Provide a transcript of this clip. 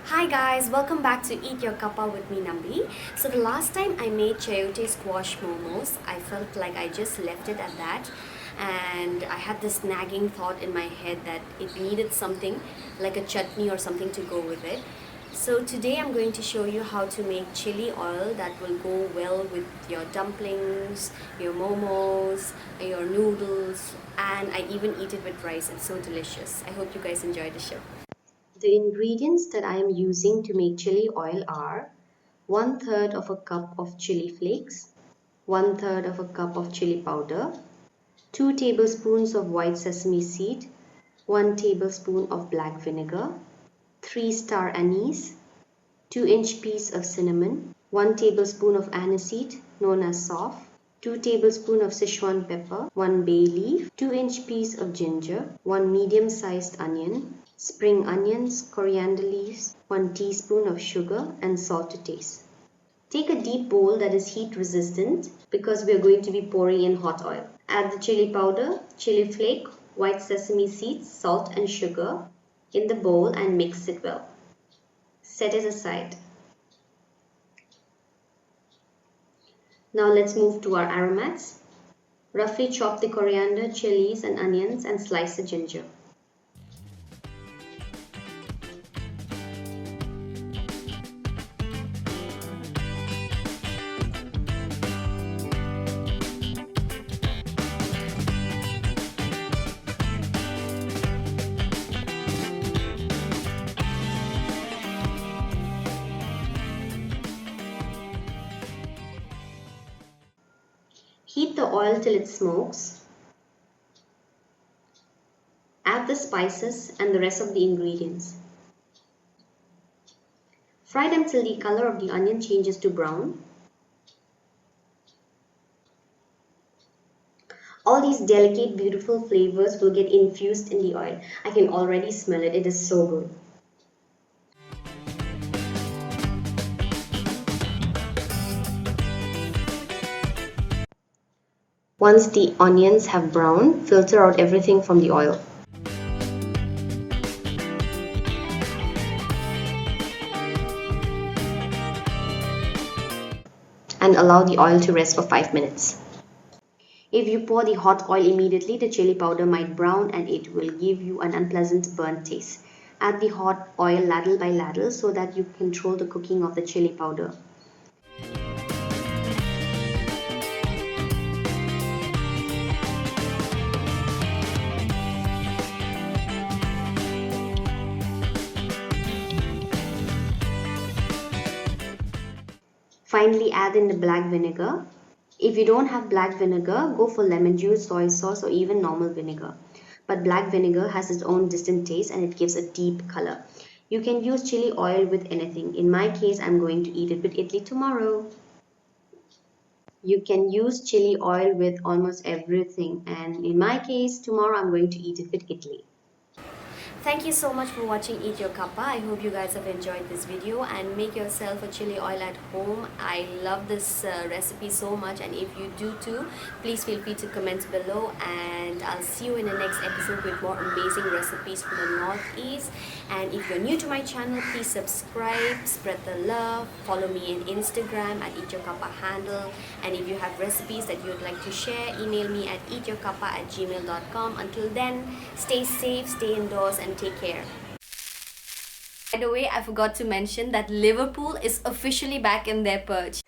Hi guys, welcome back to Eat Your Kappa with me, Nambi. So the last time I made chayote squash momos, I felt like I just left it at that, and I had this nagging thought in my head that it needed something like a chutney or something to go with it. So today I'm going to show you how to make chili oil that will go well with your dumplings, your momos, your noodles, and I even eat it with rice. It's so delicious. I hope you guys enjoy the show. The ingredients that I am using to make chili oil are 1/3 of a cup of chili flakes, 1/3 of a cup of chili powder, 2 tablespoons of white sesame seed, 1 tablespoon of black vinegar, 3-star anise, 2-inch piece of cinnamon, 1 tablespoon of aniseed known as soft, 2 tablespoons of Sichuan pepper, 1 bay leaf, 2-inch piece of ginger, 1 medium-sized onion, spring onions, coriander leaves, 1 teaspoon of sugar and salt to taste. Take a deep bowl that is heat resistant because we are going to be pouring in hot oil. Add the chili powder, chili flake, white sesame seeds, salt and sugar in the bowl and mix it well. Set it aside. Now let's move to our aromats. Roughly chop the coriander, chilies and onions and slice the ginger. Heat the oil till it smokes. Add the spices and the rest of the ingredients. Fry them till the color of the onion changes to brown. All these delicate, beautiful flavors will get infused in the oil. I can already smell it. It is so good. Once the onions have browned, filter out everything from the oil. And allow the oil to rest for 5 minutes. If you pour the hot oil immediately, the chili powder might brown and it will give you an unpleasant burnt taste. Add the hot oil ladle by ladle so that you control the cooking of the chili powder. Finally, add in the black vinegar. If you don't have black vinegar, go for lemon juice, soy sauce or even normal vinegar. But black vinegar has its own distinct taste and it gives a deep color. You can use chili oil with anything. In my case, I'm going to eat it with idli tomorrow. You can use chili oil with almost everything, and in my case, tomorrow I'm going to eat it with idli. Thank you so much for watching Eat Your Kappa. I hope you guys have enjoyed this video and make yourself a chili oil at home. I love this recipe so much, and if you do too, please feel free to comment below, and I'll see you in the next episode with more amazing recipes from the Northeast. And if you're new to my channel, please subscribe, spread the love, follow me on Instagram at Eat Your Kappa handle, and if you have recipes that you'd like to share, email me at eatyourkappa@gmail.com. Until then, stay safe, stay indoors and take care. By the way, I forgot to mention that Liverpool is officially back in their perch.